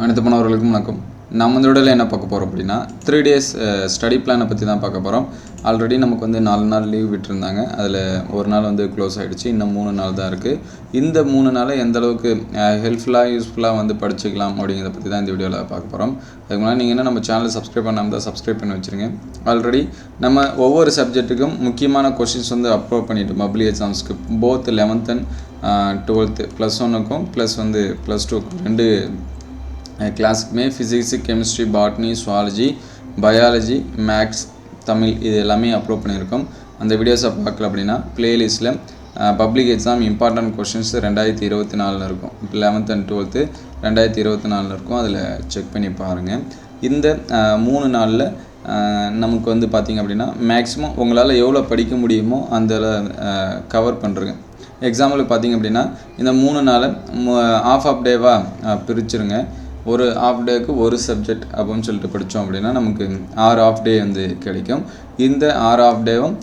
அனைத்து மாணவர்களுக்கும் வணக்கம். நம்ம இந்த வீடியோவில் என்ன பார்க்க போகிறோம் அப்படின்னா 3 days ஸ்டடி பிளானை பற்றி தான் பார்க்க போகிறோம். ஆல்ரெடி நமக்கு வந்து 4 நாள் லீவ் விட்டுருந்தாங்க. அதில் ஒரு நாள் வந்து க்ளோஸ் ஆகிடுச்சு. இன்னும் 3 நாள் தான் இருக்குது. இந்த 3 நாளை எந்த அளவுக்கு யூஸ்ஃபுல்லாக வந்து படிச்சுக்கலாம் அப்படிங்கிறத பற்றி தான் இந்த வீடியோவில் பார்க்க போகிறோம். அதுக்கு முன்னாடி நீங்கள் என்ன நம்ம சேனலை சப்ஸ்கிரைப் பண்ணாமல் தான் சப்ஸ்கிரைப் பண்ணி வச்சுருங்க. ஆல்ரெடி நம்ம ஒவ்வொரு சப்ஜெக்ட்டுக்கும் முக்கியமான கொஷின்ஸ் வந்து அப்லோட் பண்ணிவிட்டு பப்ளிக் எக்ஸாம்ஸ்க்கு போத் 11th and 12th +1க்கும் ப்ளஸ் வந்து +2க்கும் 2 கிளாஸுக்குமே physics, chemistry, botany, zoology, biology, maths, Tamil இது எல்லாமே அப்லோட் பண்ணியிருக்கோம். அந்த வீடியோஸை பார்க்கல அப்படின்னா ப்ளேலிஸ்ட்டில் பப்ளிக் எக்ஸாம் இம்பார்ட்டன்ட் கொஷின்ஸ் 2024 இருக்கும். 11th and 12th 2024 இருக்கும். அதில் செக் பண்ணி பாருங்கள். இந்த 3 நாளில் நமக்கு வந்து பார்த்திங்க அப்படின்னா மேக்ஸிமம் உங்களால் எவ்வளோ படிக்க முடியுமோ அந்த கவர் பண்ணுறங்க. எக்ஸாம்பிளுக்கு பார்த்திங்க அப்படின்னா இந்த 3 நாளை ஆஃப் டேவாக பிரிச்சுருங்க. ஒரு ஆஃப் டேக்கு ஒரு சப்ஜெக்ட் அப்படின்னு சொல்லிட்டு படித்தோம் அப்படின்னா நமக்கு 6 ஆஃப் டே வந்து கிடைக்கும். இந்த 6 ஆஃப் டேவும்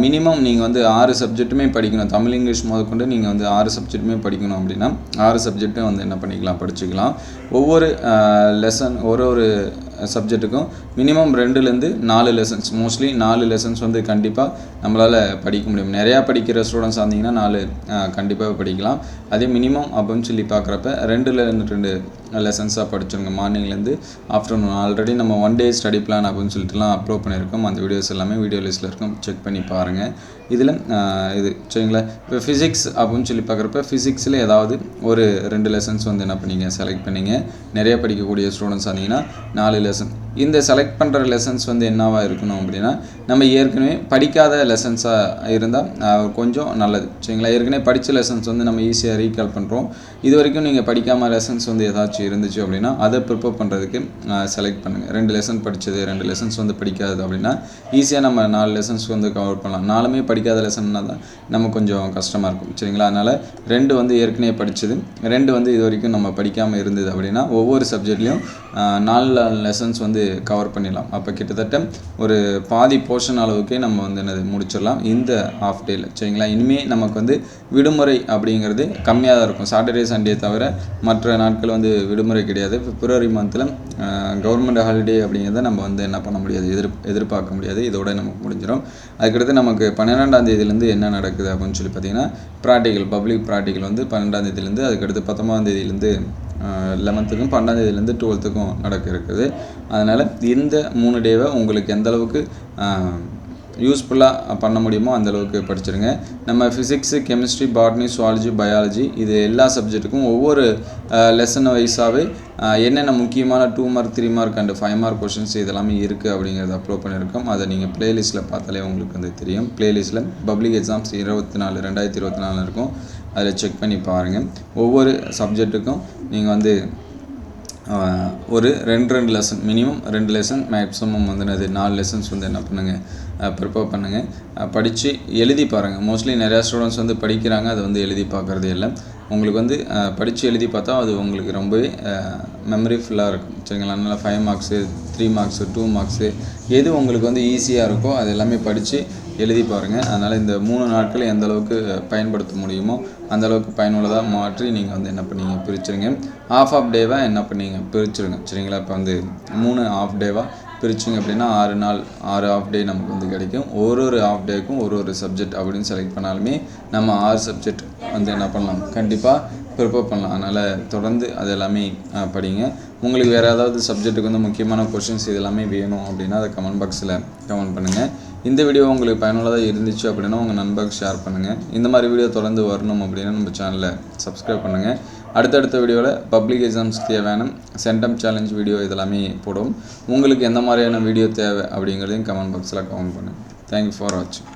மினிமம் நீங்கள் வந்து 6 சப்ஜெக்ட்டுமே படிக்கணும். தமிழ், இங்கிலீஷ் முதற்கொண்டு நீங்கள் வந்து 6 சப்ஜெக்ட்டுமே படிக்கணும் அப்படின்னா 6 சப்ஜெக்ட்டும் வந்து என்ன பண்ணிக்கலாம், படிச்சுக்கலாம். ஒவ்வொரு லெசன் ஒரு சப்ஜெக்ட்டுக்கும் மினிமம் 2லேருந்து 4 லெசன்ஸ், மோஸ்ட்லி 4 லெசன்ஸ் வந்து கண்டிப்பாக நம்மளால் படிக்க முடியும். நிறையா படிக்கிற ஸ்டூடெண்ட்ஸ் இருந்தீங்கன்னா 4 கண்டிப்பாக படிக்கலாம். அதே மினிமம் அப்படின்னு சொல்லி பார்க்குறப்ப 2 லெசன்ஸாக படிச்சுருங்க. மார்னிங்லேருந்து ஆஃப்டர்நூன். ஆல்ரெடி நம்ம 1 day ஸ்டடி பிளான் அப்படின்னு சொல்லிட்டுலாம் அப்லோட் பண்ணியிருக்கோம். அந்த வீடியோஸ் எல்லாமே வீடியோ லிஸ்ட்டில் இருக்கும், செக் பண்ணி பாருங்கள். இதில் இது சரிங்களா. இப்போ ஃபிசிக்ஸ் அப்படின்னு சொல்லி பார்க்குறப்ப ஃபிசிக்ஸில் ஏதாவது ஒரு 2 லெசன்ஸ் வந்து என்ன பண்ணிங்க, செலக்ட் பண்ணிங்க. நிறைய படிக்கக்கூடிய ஸ்டூடெண்ட்ஸ் இருந்தீங்கன்னா 4 லெசன். இந்த செலக்ட் பண்ணுற லெசன்ஸ் வந்து என்னவாக இருக்கணும் அப்படின்னா நம்ம ஏற்கனவே படிக்காத லெசன்ஸாக இருந்தால் கொஞ்சம் நல்லது சரிங்களா. ஏற்கனவே படித்த லெசன்ஸ் வந்து நம்ம ஈஸியாக ரீகால் பண்ணுறோம். இது வரைக்கும் நீங்கள் படிக்காமல் லெசன்ஸ் வந்து ஏதாச்சும் இருந்துச்சு அப்படின்னா அதை ப்ரிப்பேர் பண்ணுறதுக்கு செலக்ட் பண்ணுங்கள். 2 லெசன் படித்தது, 2 லெசன்ஸ் வந்து படிக்காது அப்படின்னா ஈஸியாக நம்ம 4 லெசன்ஸ் வந்து கவர் பண்ணலாம். 4மே படிக்காத லெசன்னா தான் நமக்கு கொஞ்சம் கஷ்டமாக இருக்கும் சரிங்களா. அதனால் 2 வந்து ஏற்கனவே படித்தது, 2 வந்து இது வரைக்கும் நம்ம படிக்காமல் இருந்தது அப்படின்னா ஒவ்வொரு சப்ஜெக்ட்லேயும் 4 லெசன்ஸ் வந்து கவர் பண்ணிடலாம். அப்போ கிட்டத்தட்ட ஒரு பாதி போர்ஷன் அளவுக்கே நம்ம வந்து என்னது முடிச்சிடலாம் இந்த ஆஃப் டேயில் சரிங்களா. இனிமேல் நமக்கு வந்து விடுமுறை அப்படிங்கிறது கம்மியாக தான் இருக்கும். சாட்டர்டே சண்டே தவிர மற்ற நாட்கள் வந்து விடுமுறை கிடையாது. பிப்ரவரி மந்தில் கவர்மெண்ட் ஹாலிடே அப்படிங்கிறத நம்ம வந்து என்ன பண்ண முடியாது, எதிர்பார்க்க முடியாது. இதோட நமக்கு முடிஞ்சிடும். அதுக்கடுத்து நமக்கு 12ஆம் தேதியிலேருந்து என்ன நடக்குது அப்படின்னு சொல்லி பார்த்திங்கன்னா பப்ளிக் ப்ராக்டிக்கல் வந்து 12ஆம் தேதியிலேருந்து, அதுக்கடுத்து 19ஆம் தேதியிலேருந்து 11th-க்கும் 12ஆம் தேதியிலேருந்து 12th-க்கும் நடக்க இருக்குது. அதனால் இந்த 3 டேவை உங்களுக்கு எந்த அளவுக்கு யூஸ்ஃபுல்லாக பண்ண முடியுமோ அந்தளவுக்கு படிச்சிருங்க. நம்ம physics, chemistry, botany, zoology, biology இது எல்லா சப்ஜெக்ட்டுக்கும் ஒவ்வொரு லெசன் வைஸாகவே என்னென்ன முக்கியமான 2 mark 3 mark and 5 mark questions இதெல்லாமே இருக்குது அப்படிங்கிறத அப்லோட் பண்ணியிருக்கோம். அதை நீங்கள் ப்ளேலிஸ்ட்டில் பார்த்தாலே உங்களுக்கு வந்து தெரியும். ப்ளேலிஸ்ட்டில் பப்ளிக் எக்ஸாம்ஸ் 2024 இருக்கும். அதில் செக் பண்ணி பாருங்கள். ஒவ்வொரு சப்ஜெக்ட்டுக்கும் நீங்கள் வந்து ஒரு 2 லெசன், மினிமம் 2 லெசன், மேக்ஸிமம் வந்து 4 லெசன்ஸ் வந்து என்ன பண்ணுங்கள், ப்ரிப்பேர் பண்ணுங்கள். படித்து எழுதி பாருங்கள். மோஸ்ட்லி நிறையா ஸ்டூடெண்ட்ஸ் வந்து படிக்கிறாங்க, அதை வந்து எழுதி பார்க்குறதே இல்லை. உங்களுக்கு வந்து படித்து எழுதி பார்த்தா அது உங்களுக்கு ரொம்பவே மெமரி ஃபுல்லாக இருக்கும் சரிங்களா. அதனால் 5 மார்க்ஸு, 3 மார்க்ஸு, 2 மார்க்ஸு எது உங்களுக்கு வந்து ஈஸியாக இருக்கோ அது எல்லாமே படித்து எழுதி பாருங்கள். அதனால் இந்த 3 நாட்கள் எந்த அளவுக்கு பயன்படுத்த முடியுமோ அந்தளவுக்கு பயனுள்ளதாக மாற்றி நீங்கள் வந்து என்ன பண்ணீங்க, பிரிச்சுருங்க. ஆஃப் டேவாக என்ன பண்ணீங்க, பிரிச்சுருங்க சரிங்களா. இப்போ வந்து 3 ஆஃப் டேவாக பிரிச்சிங்க அப்படின்னா 6 நாள் 6 ஆஃப் டே நமக்கு வந்து கிடைக்கும். ஒரு ஆஃப் டேக்கும் ஒரு சப்ஜெக்ட் அப்படின்னு செலக்ட் பண்ணாலுமே நம்ம 6 சப்ஜெக்ட் வந்து என்ன பண்ணலாம், கண்டிப்பாக ப்ரிப்பேர் பண்ணலாம். அதனால் தொடர்ந்து அது எல்லாமே படிங்க. உங்களுக்கு வேறு ஏதாவது சப்ஜெக்ட்டுக்கு வந்து முக்கியமான கொஷின்ஸ் இதெல்லாமே வேணும் அப்படின்னா அதை கமெண்ட் பாக்ஸில் கமெண்ட் பண்ணுங்கள். இந்த வீடியோ உங்களுக்கு பயனுள்ளதாக இருந்துச்சு அப்படின்னா உங்கள் நண்பருக்கு ஷேர் பண்ணுங்கள். இந்த மாதிரி வீடியோ தொடர்ந்து வரணும் அப்படின்னா நம்ம சேனலை சப்ஸ்கிரைப் பண்ணுங்கள். அடுத்தடுத்த வீடியோவில் பப்ளிக் எக்ஸாம்ஸ்க்கு தேவையான சென்டம் சேலஞ்ச் வீடியோ இதெல்லாமே போடும். உங்களுக்கு எந்த மாதிரியான வீடியோ தேவை அப்படிங்கிறதையும் கமெண்ட் பாக்ஸில் கமெண்ட் பண்ணுங்கள். தேங்க்யூ ஃபார் வாட்சிங்.